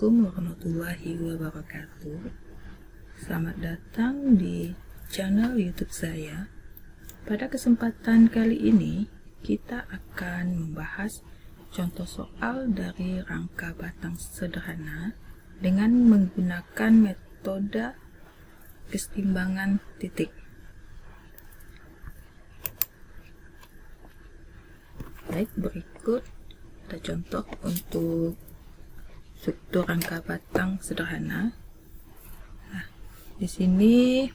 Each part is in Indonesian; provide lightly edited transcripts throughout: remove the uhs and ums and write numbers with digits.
Assalamualaikum warahmatullahi wabarakatuh. Selamat datang di channel YouTube saya. Pada kesempatan kali ini kita akan membahas contoh soal dari rangka batang sederhana dengan menggunakan metode keseimbangan titik. Baik, berikut ada contoh untuk struktur rangka batang sederhana. Nah, di sini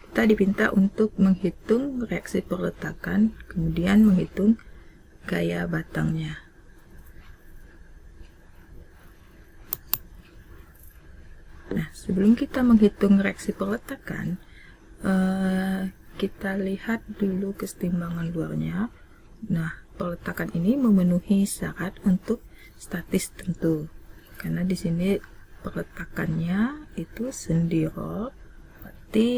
kita diminta untuk menghitung reaksi perletakan, kemudian menghitung gaya batangnya. Nah, sebelum kita menghitung reaksi perletakan, kita lihat dulu keseimbangan luarnya. Nah, peletakan ini memenuhi syarat untuk statis tentu, karena di sini peletakannya itu sendi roll, berarti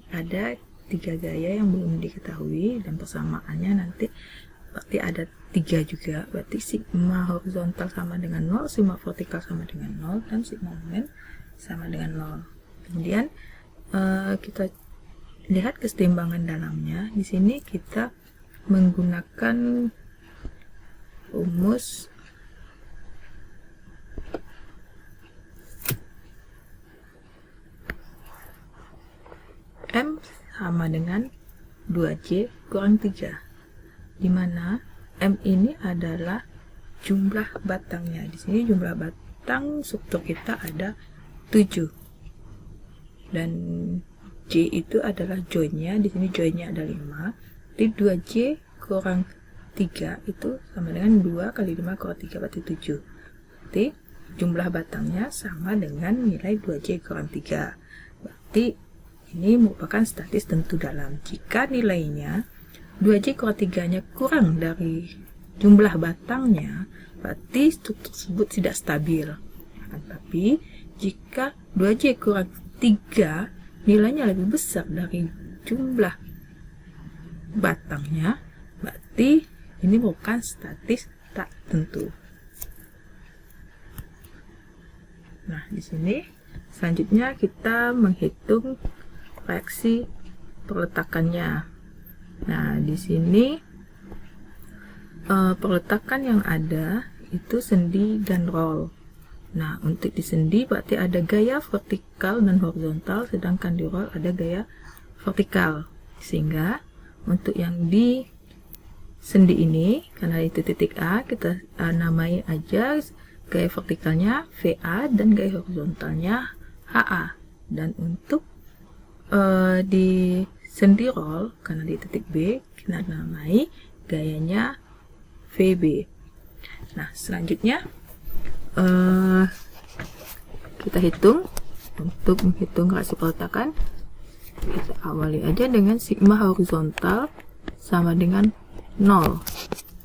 ada 3 gaya yang belum diketahui dan persamaannya nanti berarti ada 3 juga, berarti sigma horizontal sama dengan 0, sigma vertikal sama dengan 0, dan sigma momen sama dengan 0. Kemudian kita lihat keseimbangan dalamnya. Di sini kita menggunakan rumus M sama dengan 2J kurang 3, di mana M ini adalah jumlah batangnya. Di sini jumlah batang struktur kita ada 7 dan J itu adalah joinnya. Di sini joinnya ada 5. Jadi 2J kurang 3 itu sama dengan 2 kali 5 kurang 3, berarti 7. Berarti jumlah batangnya sama dengan nilai 2J kurang 3. Berarti ini merupakan statis tentu dalam. Jika nilainya 2J kurang 3-nya kurang dari jumlah batangnya, berarti struktur tersebut tidak stabil. Tapi jika 2J kurang 3 nilainya lebih besar dari jumlah batangnya, berarti ini bukan statis tak tentu. Nah, di sini selanjutnya kita menghitung reaksi perletakannya. Nah, di sini perletakan yang ada itu sendi dan roll. Nah, untuk di sendi berarti ada gaya vertikal dan horizontal, sedangkan di roll ada gaya vertikal. Sehingga untuk yang di sendi ini, karena itu titik A, kita namai aja gaya vertikalnya VA dan gaya horizontalnya HA. Dan untuk di sendi roll, karena di titik B, kita namai gayanya VB. Nah, selanjutnya kita hitung. Untuk menghitung reaksi peletakan, kita awali aja dengan sigma horizontal sama dengan 0.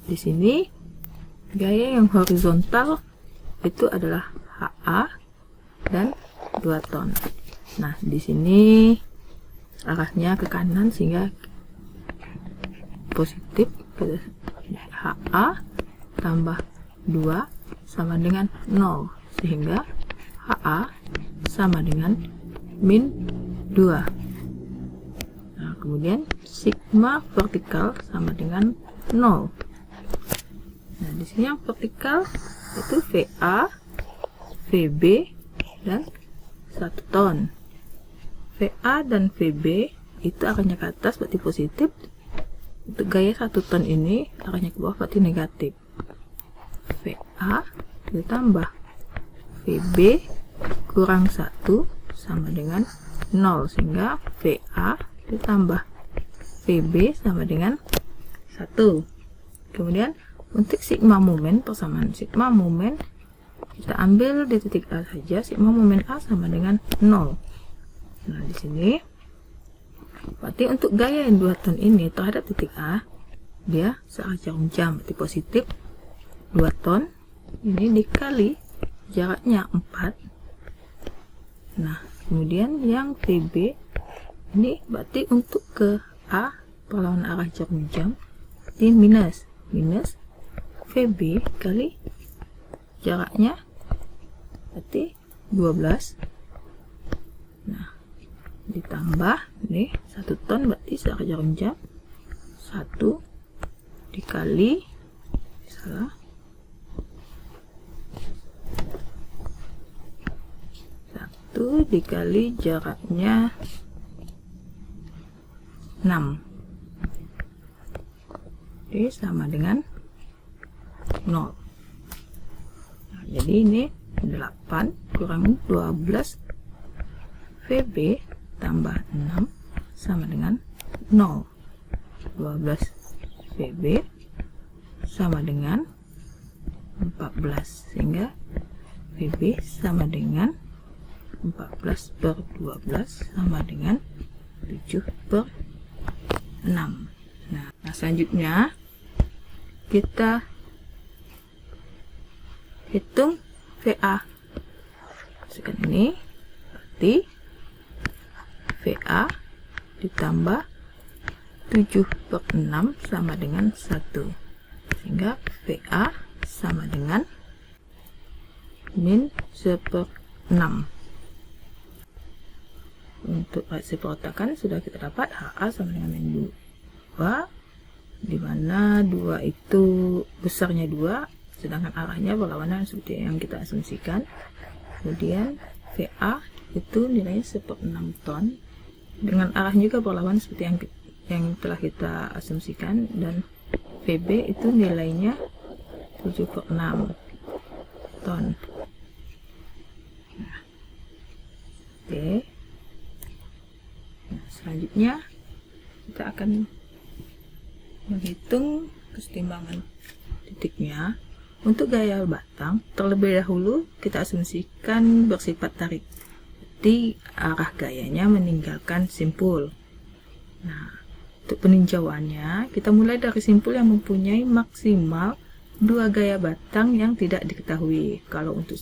Di sini gaya yang horizontal itu adalah HA dan 2 ton. Nah, di sini arahnya ke kanan sehingga positif. HA tambah 2 sama dengan 0, sehingga HA sama dengan min 2. Nah, kemudian sigma vertikal sama dengan 0. Nah, di sini yang vertikal itu VA, VB, dan 1 ton. VA dan VB itu arahnya ke atas, berarti positif. Untuk gaya 1 ton ini arahnya ke bawah, berarti negatif. VA ditambah VB kurang 1 sama dengan 0, sehingga VA ditambah VB sama dengan 1. Kemudian untuk sigma momen, persamaan sigma momen kita ambil di titik A saja. Sigma momen A sama dengan 0. Nah, di sini berarti untuk gaya yang 2 ton ini terhadap titik A, dia searah jarum jam, berarti positif 2 ton. Ini dikali jaraknya 4. Nah, kemudian yang VB ini berarti untuk ke A perlawanan arah jarum jam, berarti minus VB kali jaraknya berarti 12. Nah, ditambah nih 1 ton berarti secara jarum jam 1 dikali 1 dikali jaraknya 6. Oke, sama dengan 0. Nah, jadi ini 8 kurang 12 VB tambah 6 sama dengan 0. 12 VB sama dengan 14, sehingga VB sama dengan 14 per 12 sama dengan 7/6. Nah, selanjutnya kita hitung VA. Sekarang ini berarti VA ditambah 7/6 sama dengan 1, sehingga VA sama dengan min 1/6. Untuk resiprokakan sudah kita dapat HA sama dengan min 2, di mana 2 itu besarnya 2, sedangkan arahnya berlawanan seperti yang kita asumsikan. Kemudian VA itu nilainya 1/6 ton, dengan arahnya juga berlawanan seperti yang telah kita asumsikan, dan VB itu nilainya 7/6 ton. Nah, oke. Nah, selanjutnya kita akan menghitung kesetimbangan titiknya. Untuk gaya batang, terlebih dahulu kita asumsikan bersifat tarik, jadi arah gayanya meninggalkan simpul. Nah, untuk peninjauannya kita mulai dari simpul yang mempunyai maksimal 2 gaya batang yang tidak diketahui. Kalau untuk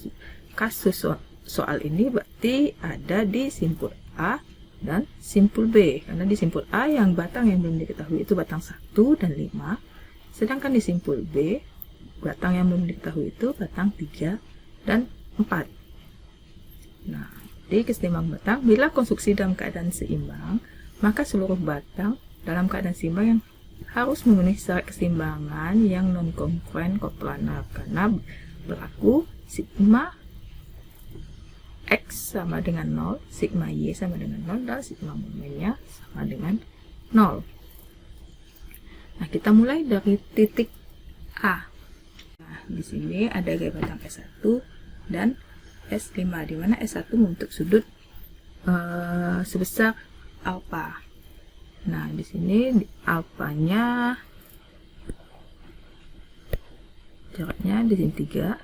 kasus soal ini berarti ada di simpul A dan simpul B, karena di simpul A yang batang yang belum diketahui itu batang 1 dan 5, sedangkan di simpul B batang yang belum diketahui itu batang 3 dan 4. Nah, di kesetimbangan batang, bila konstruksi dalam keadaan seimbang, maka seluruh batang dalam keadaan seimbang yang harus memenuhi syarat keseimbangan yang non-kongruen koplanar, karena berlaku sigma X sama dengan 0, sigma Y sama dengan 0, dan sigma momennya sama dengan 0. Nah, kita mulai dari titik A. Nah, di sini ada gaya batang S1 dan S5, di mana S1 membentuk sudut sebesar alfa. Nah, di sini alfanya jaraknya di sini 3,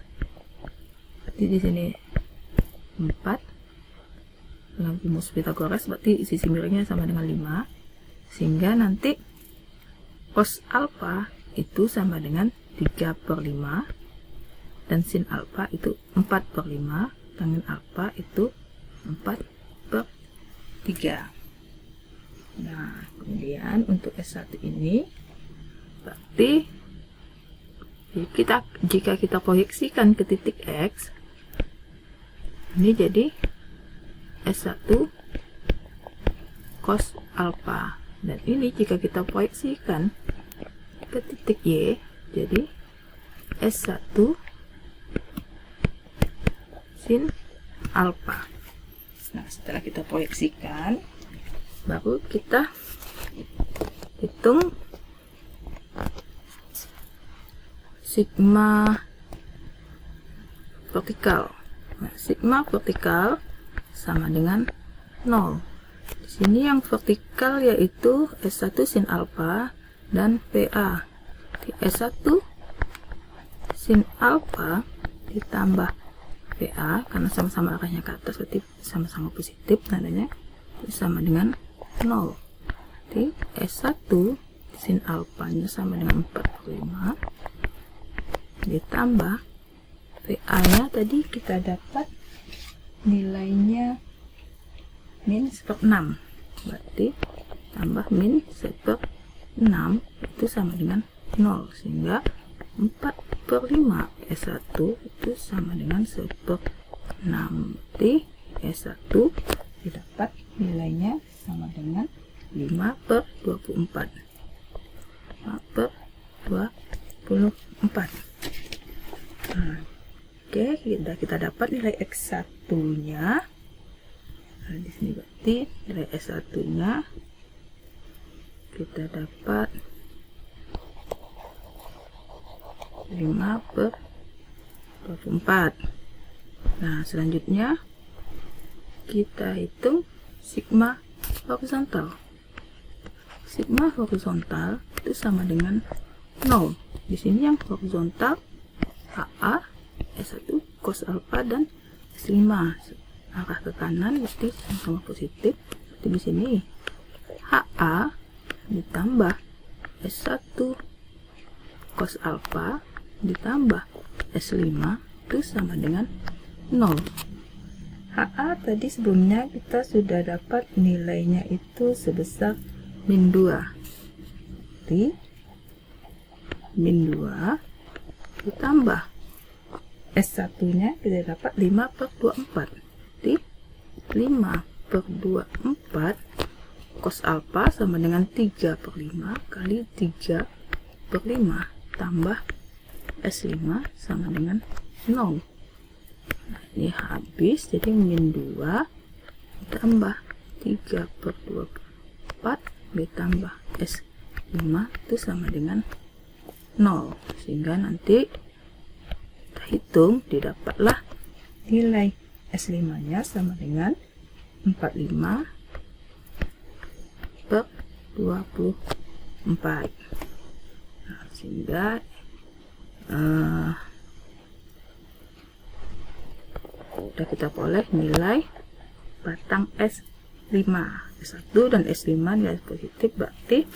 berarti di sini 4. Dengan rumus Pythagoras berarti sisi miringnya sama dengan 5, sehingga nanti cos alfa itu sama dengan 3/5, dan sin alfa itu 4/5, tangen alfa itu 4/3. Nah, kemudian untuk S1 ini berarti jika kita proyeksikan ke titik X, ini jadi S1 cos alfa, dan ini jika kita proyeksikan ke titik Y, jadi S1 sin alfa. Nah, setelah kita proyeksikan, baru kita hitung sigma vertikal. Nah, sigma vertikal sama dengan 0. Di sini yang vertikal yaitu S1 sin alfa dan PA. Di S1 sin alfa ditambah PA, karena sama-sama arahnya ke atas berarti sama-sama positif, tandanya sama dengan 0. Jadi S1 sin alfanya sama dengan 4/5 ditambah PA nya tadi kita dapat nilainya min 1/6, berarti tambah min 1/6 itu sama dengan 0, sehingga 4/5 S1 itu sama dengan 1/6. Nanti S1 didapat nilainya sama dengan 5/24. 5/24. Oke, kita dapat nilai X1-nya. Nah, di sini berarti nilai S1-nya kita dapat 5/24. Nah, selanjutnya kita hitung sigma horizontal. Sigma horizontal itu sama dengan 0. Di sini yang horizontal HA, S1 cos alpha dan S5. Arah ke kanan berarti sama positif. Berarti di sini HA ditambah S1 cos alpha ditambah S5 itu sama dengan 0. HA tadi sebelumnya kita sudah dapat nilainya itu sebesar min 2. Jadi min 2 ditambah S1 nya kita dapat 5/24. Jadi 5/24 cos alpha sama dengan 3/5 kali 3/5 tambah S5 sama dengan 0. Nah, ini habis, jadi min 2 ditambah 3/24 ditambah S5 itu sama dengan 0, sehingga nanti kita hitung didapatlah nilai S5 nya sama dengan 45/24. Nah, sehingga sudah kita peroleh nilai batang S5. S1 dan S5 nilai positif, berarti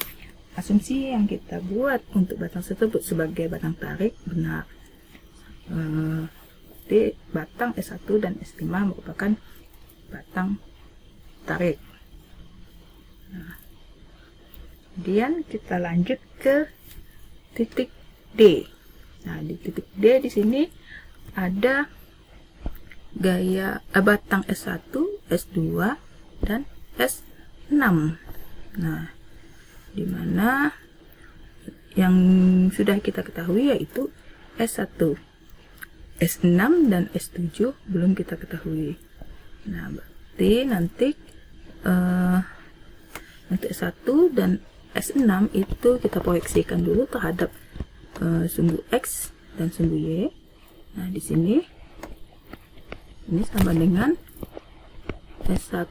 asumsi yang kita buat untuk batang tersebut sebagai batang tarik benar. Jadi batang S1 dan S5 merupakan batang tarik. Nah, kemudian kita lanjut ke titik D. Nah, di titik D di sini ada gaya batang S1, S2 dan S6. Nah, dimana yang sudah kita ketahui yaitu S1, S6 dan S7 belum kita ketahui. Nah, berarti nanti S1 dan S6 itu kita proyeksikan dulu terhadap sumbu X dan sumbu Y. Nah, di sini ini sama dengan S1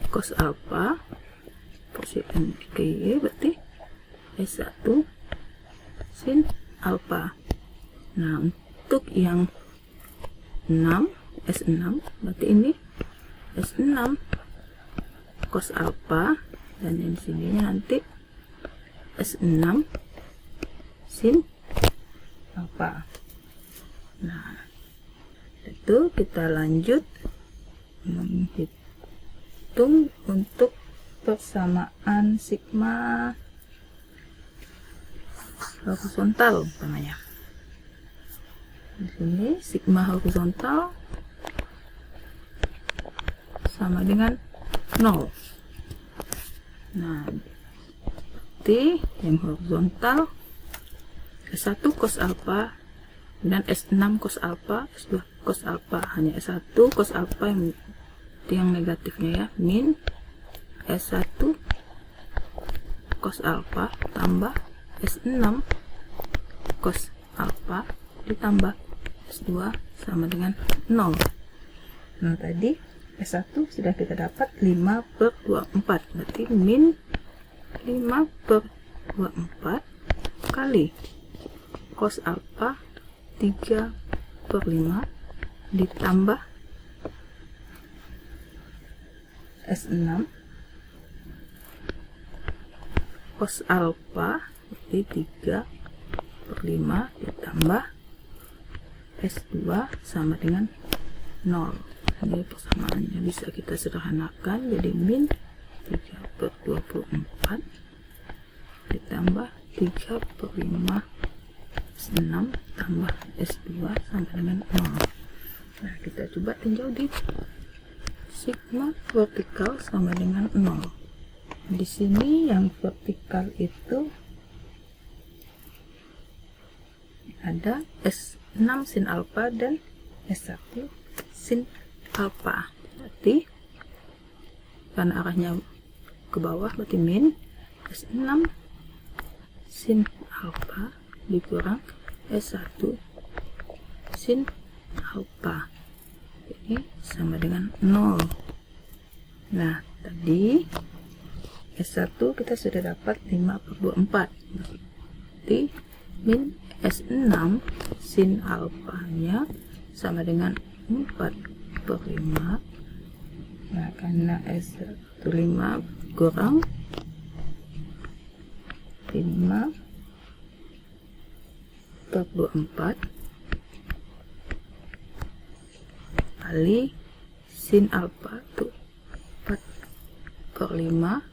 cos alpha posisi ke Y, berarti S1 sin alpha. Nah, untuk yang 6, S6 berarti ini S6 cos alpha, dan yang sininya nanti S6 sin alpha. Nah, itu kita lanjut menghitung untuk persamaan sigma horizontal namanya. Di sini sigma horizontal sama dengan 0. Nah, berarti yang horizontal S1 cos alpha dan S6 cos alpha, S2 cos alpha, hanya S1 cos alpha yang negatifnya ya, min S1 cos alpha tambah S6 cos alpha ditambah S2 sama dengan 0. Nah, tadi S1 sudah kita dapat 5/24, berarti min 5/24 kali cos alpha 3/5 ditambah S6 cos alpha berarti 3/5 ditambah S2 sama dengan 0. Ini persamaannya bisa kita sederhanakan jadi min 3/24 ditambah 3/5 S6 tambah S2 sama dengan 0. Nah, kita coba tinjau di sigma vertikal sama dengan 0. Di sini yang vertikal itu ada S6 sin alfa dan S1 sin alfa. Berarti karena arahnya ke bawah, berarti min S6 sin alfa dikurang S1 sin alfa. Ini sama dengan 0. Nah, tadi S1 kita sudah dapat 5/24. Berarti min S6 sin alfanya sama dengan 4/5. Nah, karena S1 5 kurang 5/24 kali sin alfa itu 4/5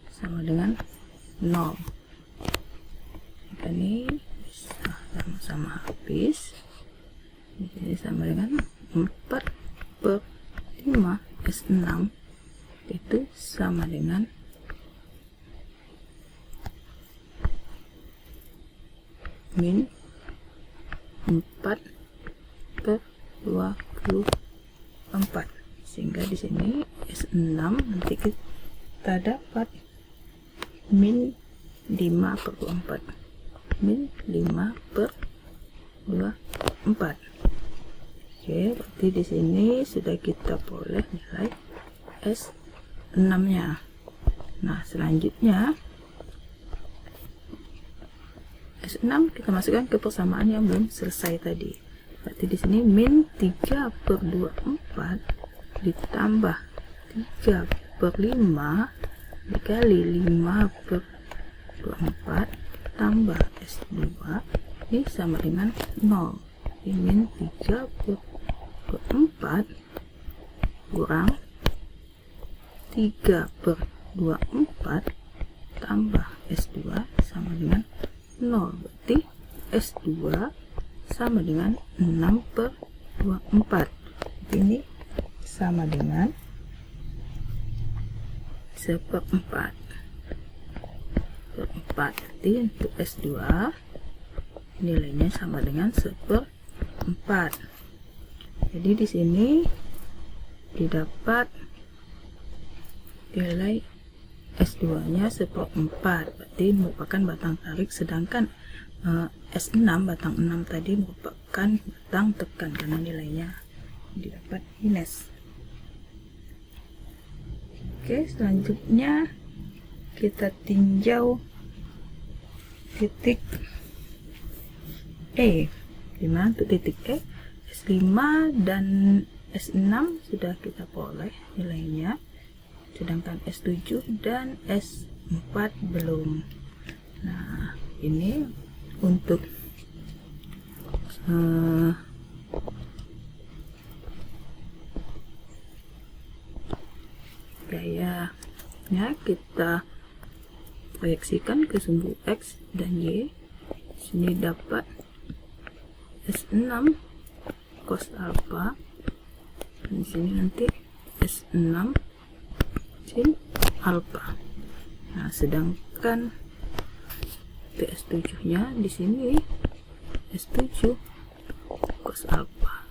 sama dengan 0. Ini bisa sama-sama habis. Ini sama dengan 4/5 S6 itu sama dengan min 4/24, sehingga di sini S6 nanti kita dapat min 5/24, min 5/24. Oke, berarti di sini sudah kita peroleh nilai S6-nya. Nah, selanjutnya S6 kita masukkan ke persamaan yang belum selesai tadi. Berarti di sini min 3/24 ditambah 3/5 dikali 5/24 tambah S2 ini sama dengan 0. Ini min 3/24 kurang 3/24 tambah S2 sama dengan 0. Berarti S2 sama dengan 6/24. Ini sama dengan 1/4. Jadi untuk S2 nilainya sama dengan 1/4. Jadi di sini didapat nilai S2-nya 1/4. Berarti merupakan batang tarik, sedangkan S6 batang 6 tadi merupakan batang tekan karena nilainya didapat minus. Oke, selanjutnya kita tinjau titik E. Dimana untuk titik E, S5 dan S6 sudah kita peroleh nilainya, sedangkan S7 dan S4 belum. Nah, ini untuk gayanya kita proyeksikan ke sumbu X dan Y. Sini dapat S6 cos alpha, di sini nanti S6 sin alpha. Nah, sedangkan S7 nya di sini S7 cos alpha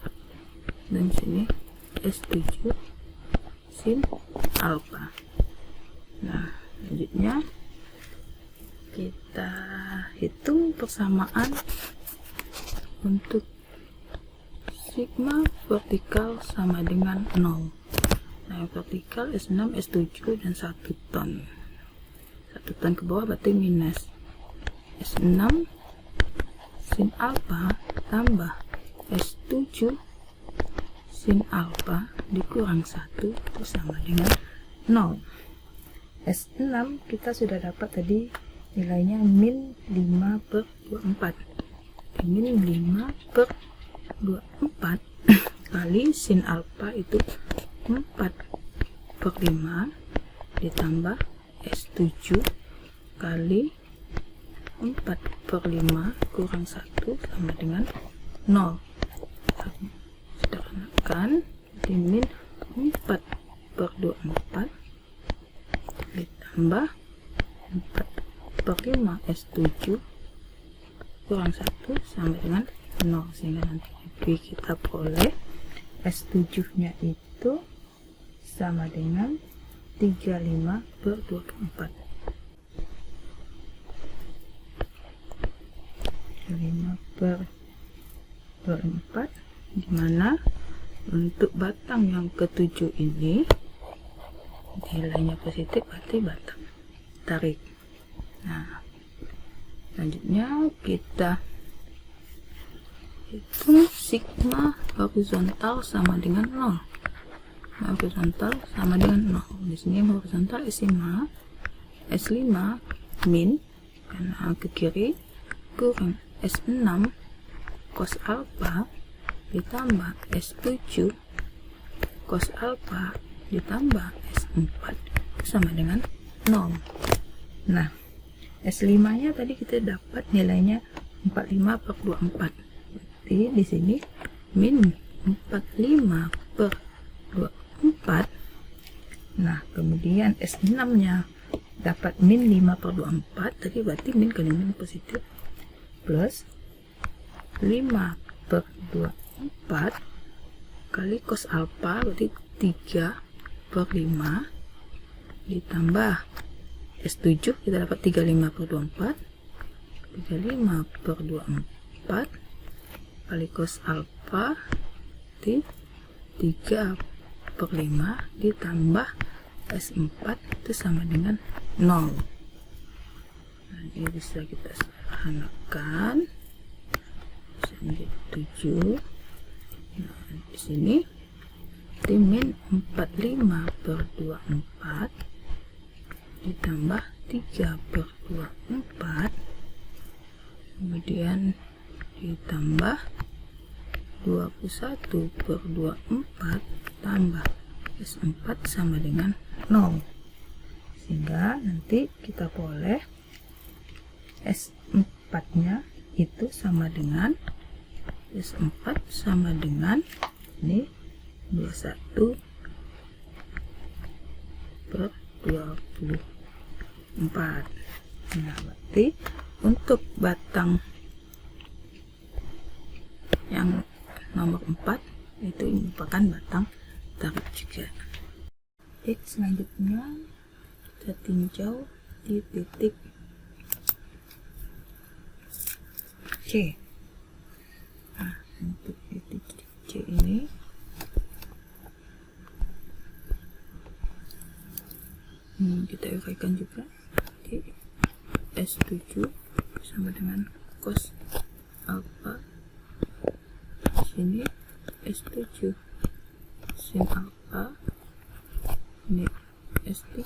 dan sini S7 sin alpha. Nah, selanjutnya kita hitung persamaan untuk sigma vertikal sama dengan 0. Nah, vertikal S6, S7 dan 1 ton. 1 ton ke bawah berarti minus S6 sin alpha tambah S7 sin alpha dikurang 1 itu sama dengan 0. S6 kita sudah dapat tadi nilainya min 5/24. Min 5/24 kali sin alpha itu 4/5 ditambah S7 kali 4/5 kurang 1 sama dengan 0. Sederhana. tambahkan di min 4 per 24 ditambah 4 per 5 S7 kurang 1 sama dengan 0, sehingga nanti kita peroleh S7 nya itu sama dengan 35 per 24. 5 per 24, dimana untuk batang yang ke-7 ini nilainya positif, berarti batang tarik. Nah, selanjutnya kita hitung sigma horizontal sama dengan 0. Horizontal sama dengan 0. Di sini horizontal S5 min, karena ke kiri, kurang S6 cos alpha ditambah S7 cos alpha ditambah S4 sama dengan 0. Nah, S5 nya tadi kita dapat nilainya 45 per 24. Jadi di sini min 45 per 24. Nah, kemudian S6 nya dapat min 5 per 24, tadi berarti min kali min positif, plus 5 per 24 kali cos alpha, berarti 3 per 5 ditambah S7 kita dapat 35 per 24, 35 per 24 kali cos alpha berarti 3 per 5 ditambah S4 itu sama dengan 0. Nah, ini bisa kita sederhanakan, bisa menjadi 7. Nah, di sini min 45 per 24 ditambah 3 per 24, kemudian ditambah 21 per 24 tambah S4 sama dengan 0, sehingga nanti kita boleh S4 nya itu sama dengan S4 sama dengan ini 21 per 24. Nah, berarti untuk batang yang nomor 4 itu merupakan batang tarik juga. Oke, selanjutnya kita tinjau di titik C. Nah, untuk titik C ini kita uraikan juga. Oke, S7 sama dengan cos alpha, di sini S7 sin alpha, ini S3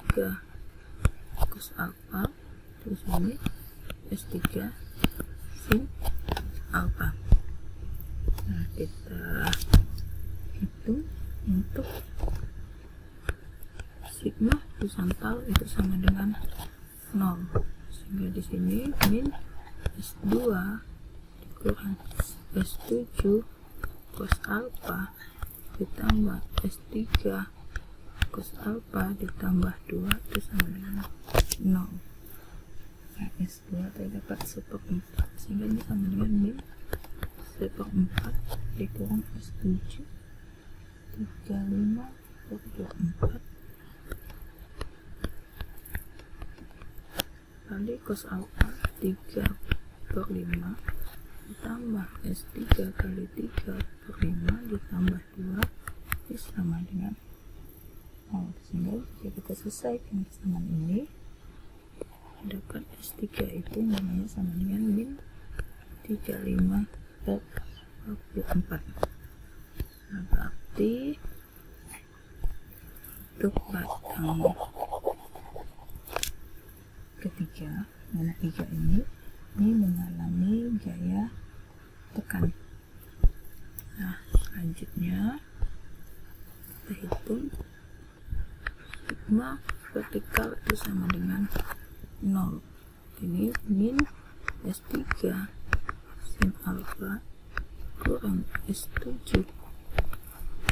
cos alpha, terus ini S3 sin alpha. Nah, kita hitung untuk sigma horizontal itu sama dengan 0, sehingga di sini min S2 dikurang S7 cos alpha ditambah S3 cos alpha ditambah 2 itu sama dengan 0. Nah, S2 terdapat 1/4, sehingga ini sama dengan min 1/4 dikurang S7 35 per 24 kali cos alpha 3 per 5 ditambah S3 kali 3 per 5 ditambah 2 itu sama dengan 0, sehingga jika kita selesaikan kesamaan ini dapat S3 itu namanya sama dengan min 35 per 24. Nah, berarti untuk batang ketiga, mana 3 ini mengalami gaya tekan. Nah, selanjutnya kita hitung sigma vertikal itu sama dengan 0. Ini min S3 sin alpha kurang S7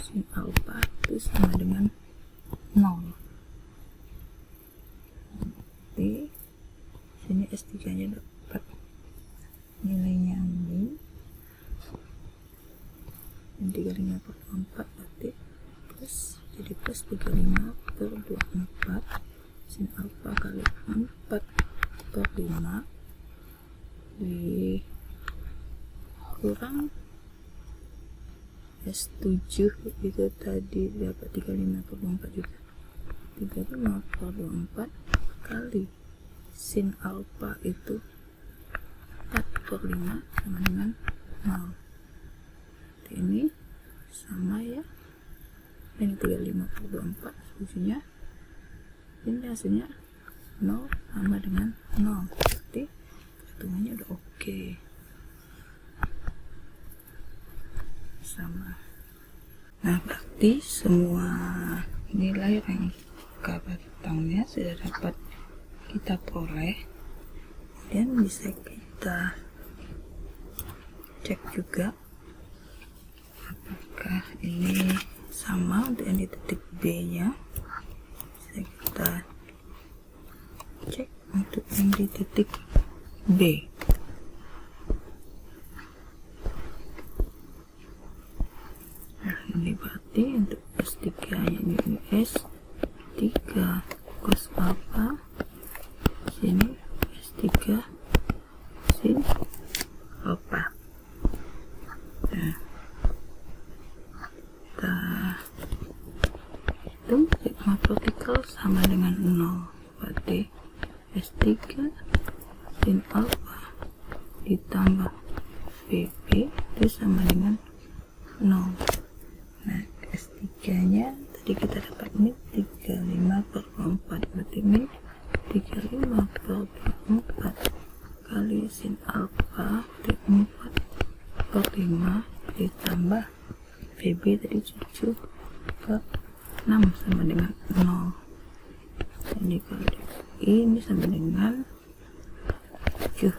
sin alfa itu sama dengan 0. Jadi sini S3 nya dapat nilainya min 35/24 berarti plus, jadi plus 35/24 sin alfa kali 4/5 dikurang S7 itu tadi dapat 35/24 juga, 35/24 kali sin alfa itu 4/5 sama dengan 0. Ini sama ya, ini 35/24 ujungnya, ini hasilnya 0 sama dengan 0, berarti hitungannya udah oke. Sama. Nah, berarti semua nilai rangka batangnya sudah dapat kita peroleh, dan bisa kita cek juga apakah ini sama untuk yang di titik B nya. Bisa kita cek untuk yang di titik B. Nah, ini berarti untuk S3 nya ini S3 cos alpha, sini S3 sin alpha. Nah, kita hitung sigma vertikal sama dengan 0, berarti S3 sin alpha ditambah BB itu sama dengan 0. Nah, S3 nya tadi kita dapat ini 35/24, berarti min 35/24 kali sin alpha itu 4/5 ditambah BB tadi 7/6 sama dengan 0. Jadi kalau ini sama dengan 7,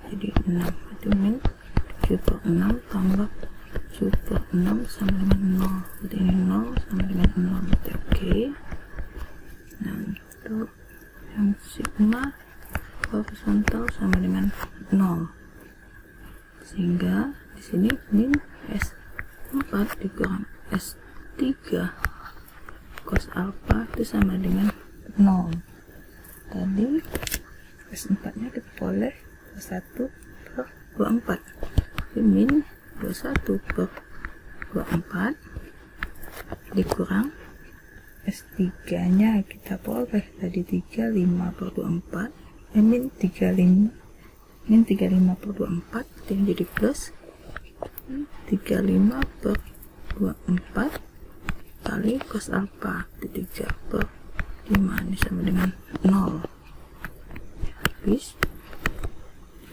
jadi 6, itu min 7/6 tambah 7/6 sama dengan 0, jadi ini 0 sama dengan 0, berarti oke. Nah, untuk yang sigma horizontal sama dengan 0, sehingga di sini min S4 dikurang S3 cos alpha itu sama dengan 0. Tadi S4 nya kita boleh 21/24, jadi min 21/24 dikurang S3 nya kita boleh tadi 35/24, min 35/24 jadi plus 35/24 kali cos alpha di 3/5 ini sama dengan 0, habis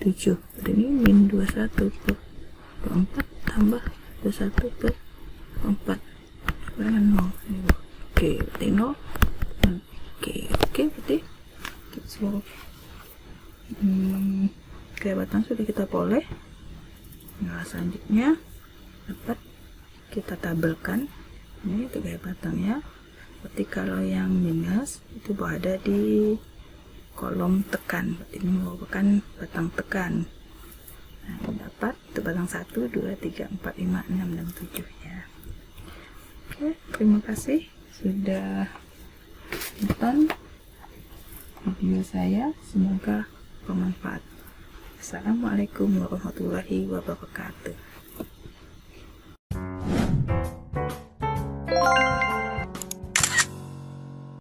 7, ini min 21/24 tambah 21/24 dengan 0. Oke, berarti 0. Oke, berarti seluruh gaya batang sudah kita peroleh. Nah, selanjutnya dapat kita tabelkan ini untuk gaya batangnya. Berarti kalau yang minus itu berada di kolom tekan, berarti ini merupakan batang tekan. Nah, dapat untuk batang 1, 2, 3, 4, 5, 6, dan 7 ya. Oke, terima kasih sudah nonton video saya, semoga bermanfaat. Assalamualaikum warahmatullahi wabarakatuh.